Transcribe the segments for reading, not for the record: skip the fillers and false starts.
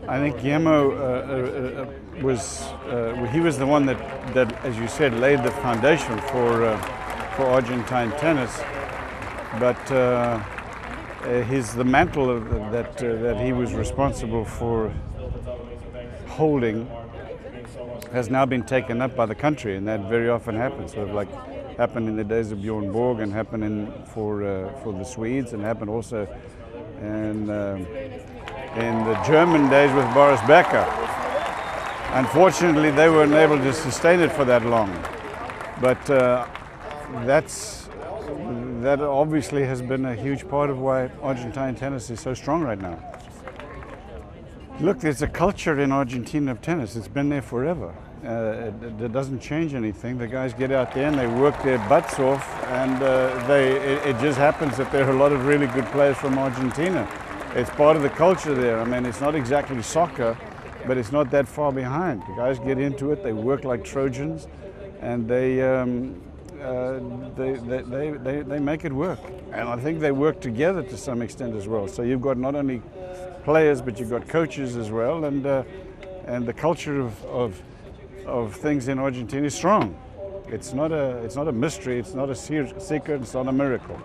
I think Guillermo he was the one that, as you said, laid the foundation for Argentine tennis. But the mantle that he was responsible for holding has now been taken up by the country, and that very often happens. Sort of like happened in the days of Bjorn Borg, and happened for the Swedes, and happened also in the German days with Boris Becker. Unfortunately, they weren't able to sustain it for that long. But that obviously has been a huge part of why Argentine tennis is so strong right now. Look, there's a culture in Argentina of tennis. It's been there forever. It doesn't change anything. The guys get out there and they work their butts off, and it just happens that there are a lot of really good players from Argentina. It's part of the culture there. I mean, it's not exactly soccer, but it's not that far behind. The guys get into it, they work like Trojans, and they make it work. And I think they work together to some extent as well. So you've got not only players, but you've got coaches as well, and the culture of things in Argentina is strong. It's not a mystery. It's not a secret. It's not a miracle.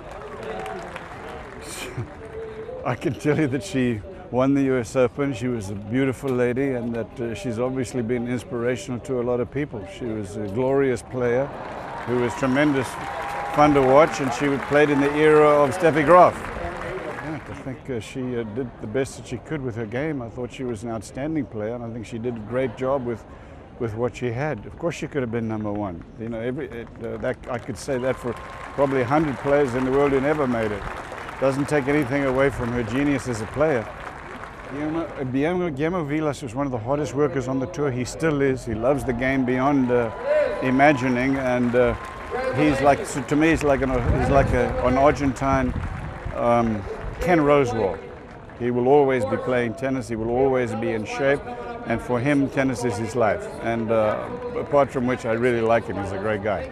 I can tell you that she won the US Open. She was a beautiful lady, and that she's obviously been inspirational to a lot of people. She was a glorious player who was tremendous fun to watch, and she played in the era of Steffi Graf. Yeah, I think she did the best that she could with her game. I thought she was an outstanding player, and I think she did a great job with what she had. Of course, she could have been number one. You know, I could say that for probably 100 players in the world who never made it. Doesn't take anything away from her genius as a player. Guillermo Vilas was one of the hardest workers on the tour. He still is. He loves the game beyond imagining, and he's like, so to me, he's like an Argentine Ken Rosewall. He will always be playing tennis. He will always be in shape, and for him, tennis is his life. And apart from which, I really like him. He's a great guy.